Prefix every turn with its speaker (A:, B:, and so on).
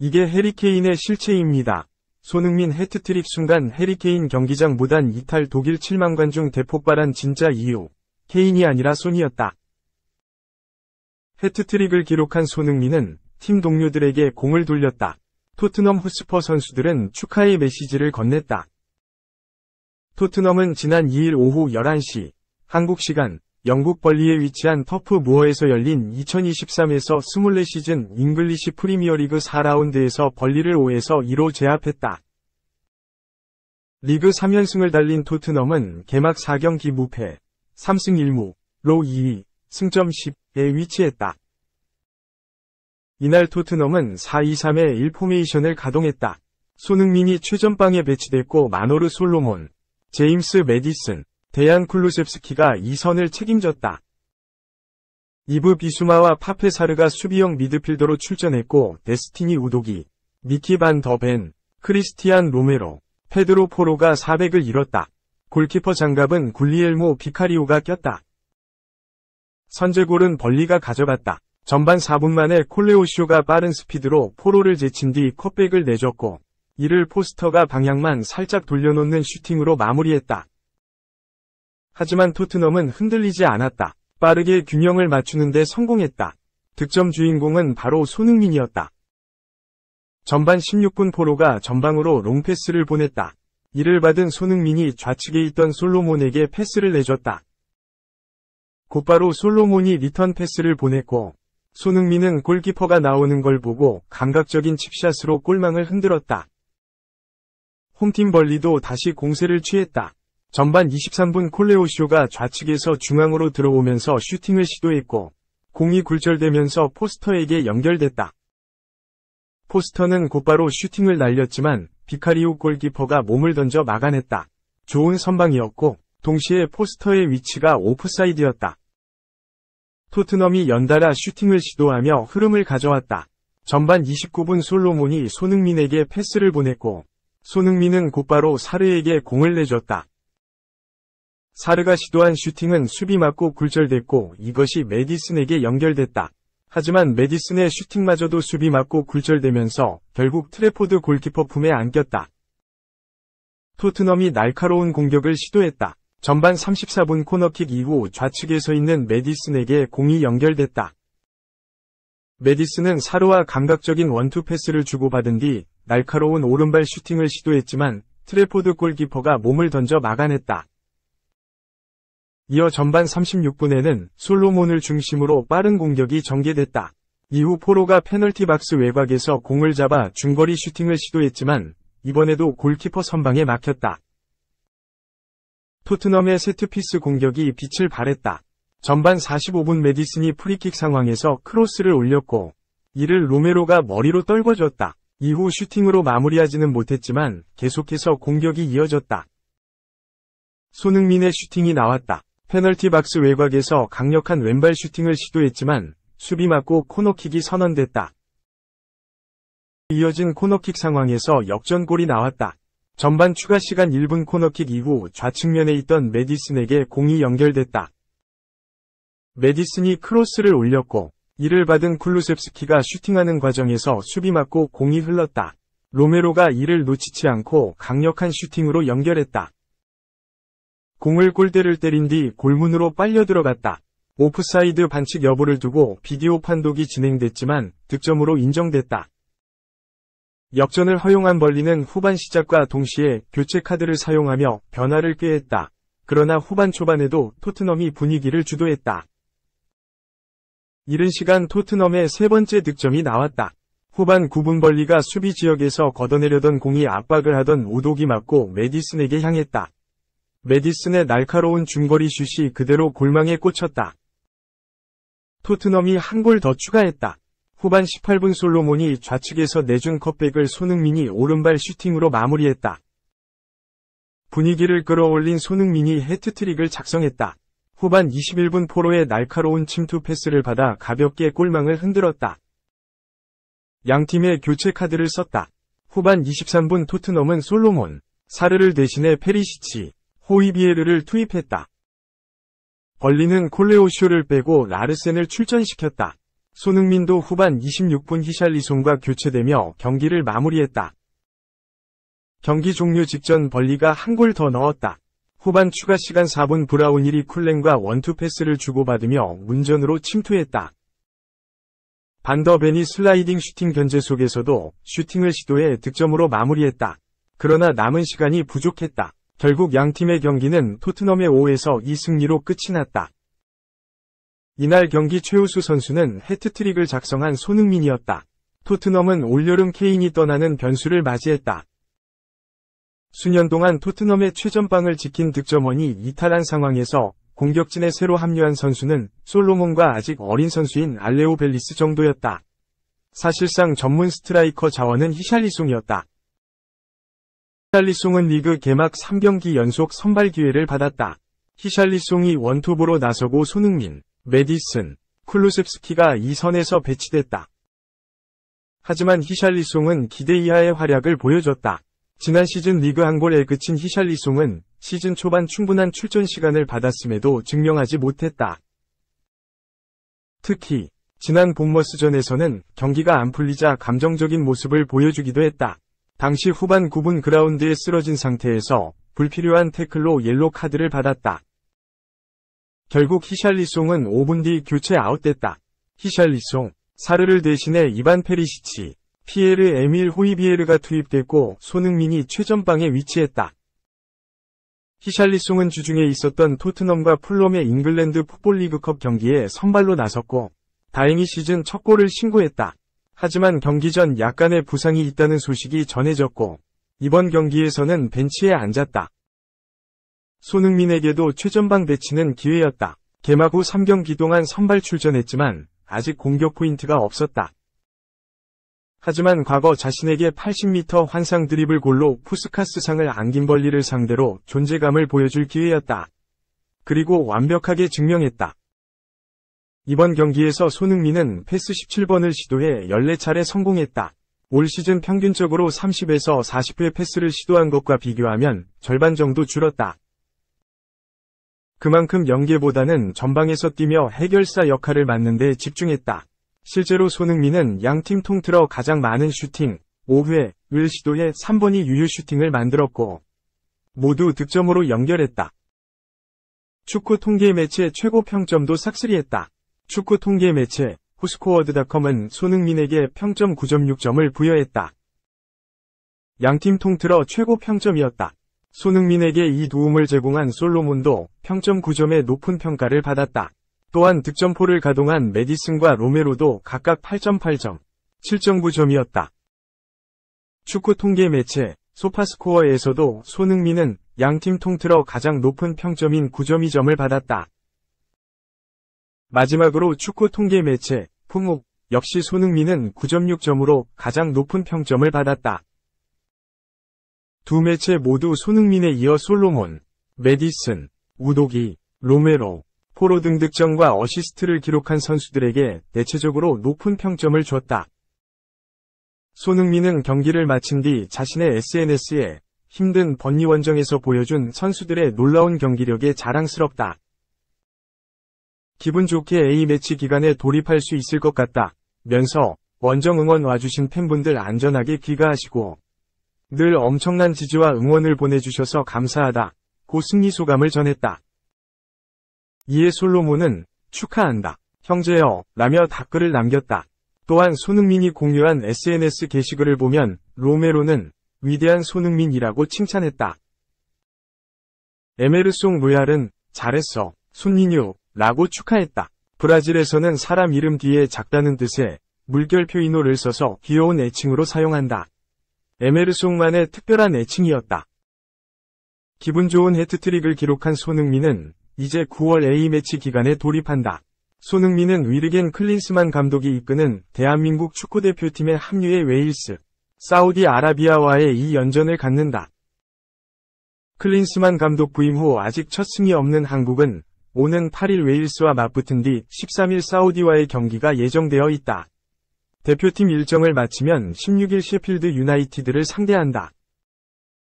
A: 이게 해리케인의 실체입니다. 손흥민 해트트릭 순간 해리케인 경기장 무단 이탈 독일 7만관 중 대폭발한 진짜 이유. 케인이 아니라 손이었다. 해트트릭을 기록한 손흥민은 팀 동료들에게 공을 돌렸다. 토트넘 호스퍼 선수들은 축하의 메시지를 건넸다. 토트넘은 지난 2일 오후 11시 한국 시간 영국 벌리에 위치한 터프 무어에서 열린 2023에서 24시즌 잉글리시 프리미어리그 4라운드에서 벌리를 5에서 2로 제압했다. 리그 3연승을 달린 토트넘은 개막 4경기 무패, 3승 1무로 2위, 승점 10에 위치했다. 이날 토트넘은 4-2-3의 1 포메이션을 가동했다. 손흥민이 최전방에 배치됐고 마노르 솔로몬, 제임스 매디슨, 데얀 쿨루셉스키가 이 선을 책임졌다. 이브 비수마와 파페사르가 수비형 미드필더로 출전했고 데스티니 우도기, 미키 반 더벤, 크리스티안 로메로, 페드로 포로가 400을 이뤘다. 골키퍼 장갑은 굴리엘모 비카리오가 꼈다. 선제골은 벌리가 가져갔다. 전반 4분 만에 콜레오쇼가 빠른 스피드로 포로를 제친 뒤 컷백을 내줬고 이를 포스터가 방향만 살짝 돌려놓는 슈팅으로 마무리했다. 하지만 토트넘은 흔들리지 않았다. 빠르게 균형을 맞추는 데 성공했다. 득점 주인공은 바로 손흥민이었다. 전반 16분 포로가 전방으로 롱패스를 보냈다. 이를 받은 손흥민이 좌측에 있던 솔로몬에게 패스를 내줬다. 곧바로 솔로몬이 리턴 패스를 보냈고 손흥민은 골키퍼가 나오는 걸 보고 감각적인 칩샷으로 골망을 흔들었다. 홈팀 벌리도 다시 공세를 취했다. 전반 23분 콜레오쇼가 좌측에서 중앙으로 들어오면서 슈팅을 시도했고 공이 굴절되면서 포스터에게 연결됐다. 포스터는 곧바로 슈팅을 날렸지만 비카리오 골키퍼가 몸을 던져 막아냈다. 좋은 선방이었고 동시에 포스터의 위치가 오프사이드였다. 토트넘이 연달아 슈팅을 시도하며 흐름을 가져왔다. 전반 29분 솔로몬이 손흥민에게 패스를 보냈고 손흥민은 곧바로 사르에게 공을 내줬다. 사르가 시도한 슈팅은 수비 맞고 굴절됐고 이것이 매디슨에게 연결됐다. 하지만 매디슨의 슈팅마저도 수비 맞고 굴절되면서 결국 트래포드 골키퍼 품에 안겼다. 토트넘이 날카로운 공격을 시도했다. 전반 34분 코너킥 이후 좌측에 서 있는 매디슨에게 공이 연결됐다. 매디슨은 사르와 감각적인 원투 패스를 주고받은 뒤 날카로운 오른발 슈팅을 시도했지만 트래포드 골키퍼가 몸을 던져 막아냈다. 이어 전반 36분에는 솔로몬을 중심으로 빠른 공격이 전개됐다. 이후 포로가 페널티 박스 외곽에서 공을 잡아 중거리 슈팅을 시도했지만 이번에도 골키퍼 선방에 막혔다. 토트넘의 세트피스 공격이 빛을 발했다. 전반 45분 매디슨이 프리킥 상황에서 크로스를 올렸고 이를 로메로가 머리로 떨궈줬다. 이후 슈팅으로 마무리하지는 못했지만 계속해서 공격이 이어졌다. 손흥민의 슈팅이 나왔다. 페널티 박스 외곽에서 강력한 왼발 슈팅을 시도했지만 수비 맞고 코너킥이 선언됐다. 이어진 코너킥 상황에서 역전골이 나왔다. 전반 추가 시간 1분 코너킥 이후 좌측면에 있던 매디슨에게 공이 연결됐다. 매디슨이 크로스를 올렸고 이를 받은 쿨루셉스키가 슈팅하는 과정에서 수비 맞고 공이 흘렀다. 로메로가 이를 놓치지 않고 강력한 슈팅으로 연결했다. 공을 골대를 때린 뒤 골문으로 빨려 들어갔다. 오프사이드 반칙 여부를 두고 비디오 판독이 진행됐지만 득점으로 인정됐다. 역전을 허용한 벌리는 후반 시작과 동시에 교체 카드를 사용하며 변화를 꾀했다. 그러나 후반 초반에도 토트넘이 분위기를 주도했다. 이른 시간 토트넘의 세 번째 득점이 나왔다. 후반 9분 벌리가 수비 지역에서 걷어내려던 공이 압박을 하던 우독이 맞고 매디슨에게 향했다. 매디슨의 날카로운 중거리 슛이 그대로 골망에 꽂혔다. 토트넘이 한 골 더 추가했다. 후반 18분 솔로몬이 좌측에서 내준 컷백을 손흥민이 오른발 슈팅으로 마무리했다. 분위기를 끌어올린 손흥민이 해트트릭을 작성했다. 후반 21분 포로의 날카로운 침투 패스를 받아 가볍게 골망을 흔들었다. 양팀의 교체 카드를 썼다. 후반 23분 토트넘은 솔로몬, 사르를 대신해 페리시치, 호이비에르를 투입했다. 벌리는 콜레오쇼를 빼고 라르센을 출전시켰다. 손흥민도 후반 26분 히샬리송과 교체되며 경기를 마무리했다. 경기 종료 직전 벌리가 한 골 더 넣었다. 후반 추가 시간 4분 브라우닐이 쿨렌과 원투 패스를 주고받으며 문전으로 침투했다. 반더벤이 슬라이딩 슈팅 견제 속에서도 슈팅을 시도해 득점으로 마무리했다. 그러나 남은 시간이 부족했다. 결국 양팀의 경기는 토트넘의 5에서 2 승리로 끝이 났다. 이날 경기 최우수 선수는 해트트릭을 작성한 손흥민이었다. 토트넘은 올여름 케인이 떠나는 변수를 맞이했다. 수년 동안 토트넘의 최전방을 지킨 득점원이 이탈한 상황에서 공격진에 새로 합류한 선수는 솔로몬과 아직 어린 선수인 알레오 벨리스 정도였다. 사실상 전문 스트라이커 자원은 히샬리송이었다. 히샬리송은 리그 개막 3경기 연속 선발 기회를 받았다. 히샬리송이 원톱으로 나서고 손흥민, 메디슨, 쿨루셉스키가 이 선에서 배치됐다. 하지만 히샬리송은 기대 이하의 활약을 보여줬다. 지난 시즌 리그 한 골에 그친 히샬리송은 시즌 초반 충분한 출전 시간을 받았음에도 증명하지 못했다. 특히 지난 본머스전에서는 경기가 안 풀리자 감정적인 모습을 보여주기도 했다. 당시 후반 9분 그라운드에 쓰러진 상태에서 불필요한 태클로 옐로 카드를 받았다. 결국 히샬리송은 5분 뒤 교체 아웃됐다. 히샬리송, 사르를 대신해 이반 페리시치, 피에르 에밀 호이비에르가 투입됐고 손흥민이 최전방에 위치했다. 히샬리송은 주중에 있었던 토트넘과 풀럼의 잉글랜드 풋볼리그컵 경기에 선발로 나섰고 다행히 시즌 첫 골을 신고했다. 하지만 경기 전 약간의 부상이 있다는 소식이 전해졌고 이번 경기에서는 벤치에 앉았다. 손흥민에게도 최전방 배치는 기회였다. 개막 후 3경기 동안 선발 출전했지만 아직 공격 포인트가 없었다. 하지만 과거 자신에게 80m 환상 드리블 골로 푸스카스상을 안긴 벌리를 상대로 존재감을 보여줄 기회였다. 그리고 완벽하게 증명했다. 이번 경기에서 손흥민은 패스 17번을 시도해 14차례 성공했다. 올 시즌 평균적으로 30에서 40회 패스를 시도한 것과 비교하면 절반 정도 줄었다. 그만큼 연계보다는 전방에서 뛰며 해결사 역할을 맡는 데 집중했다. 실제로 손흥민은 양팀 통틀어 가장 많은 슈팅, 5회를 시도해 3번이 유효 슈팅을 만들었고 모두 득점으로 연결했다. 축구 통계 매체 최고 평점도 싹쓸이했다. 축구 통계 매체 후스코어드닷컴은 손흥민에게 평점 9.6점을 부여했다. 양팀 통틀어 최고 평점이었다. 손흥민에게 이 도움을 제공한 솔로몬도 평점 9점의 높은 평가를 받았다. 또한 득점포를 가동한 메디슨과 로메로도 각각 8.8점, 7.9점이었다. 축구 통계 매체 소파스코어에서도 손흥민은 양팀 통틀어 가장 높은 평점인 9.2점을 받았다. 마지막으로 축구 통계 매체 풍욱 역시 손흥민은 9.6점으로 가장 높은 평점을 받았다. 두 매체 모두 손흥민에 이어 솔로몬, 메디슨, 우도기, 로메로, 포로 등 득점과 어시스트를 기록한 선수들에게 대체적으로 높은 평점을 줬다. 손흥민은 경기를 마친 뒤 자신의 SNS에 힘든 번니 원정에서 보여준 선수들의 놀라운 경기력에 자랑스럽다. 기분 좋게 A매치 기간에 돌입할 수 있을 것 같다 면서 원정 응원 와주신 팬분들 안전하게 귀가하시고 늘 엄청난 지지와 응원을 보내주셔서 감사하다 고 승리 소감을 전했다. 이에 솔로몬은 축하한다. 형제여 라며 답글을 남겼다. 또한 손흥민이 공유한 SNS 게시글을 보면 로메로는 위대한 손흥민이라고 칭찬했다. 에메르송 로얄은 잘했어, 손민유 라고 축하했다. 브라질에서는 사람 이름 뒤에 작다는 뜻의 물결표 인호를 써서 귀여운 애칭으로 사용한다. 에메르송만의 특별한 애칭이었다. 기분 좋은 해트트릭을 기록한 손흥민은 이제 9월 A매치 기간에 돌입한다. 손흥민은 위르겐 클린스만 감독이 이끄는 대한민국 축구대표팀에 합류해 웨일스, 사우디아라비아와의 2연전을 갖는다. 클린스만 감독 부임 후 아직 첫 승이 없는 한국은 오는 8일 웨일스와 맞붙은 뒤 13일 사우디와의 경기가 예정되어 있다. 대표팀 일정을 마치면 16일 셰필드 유나이티드를 상대한다.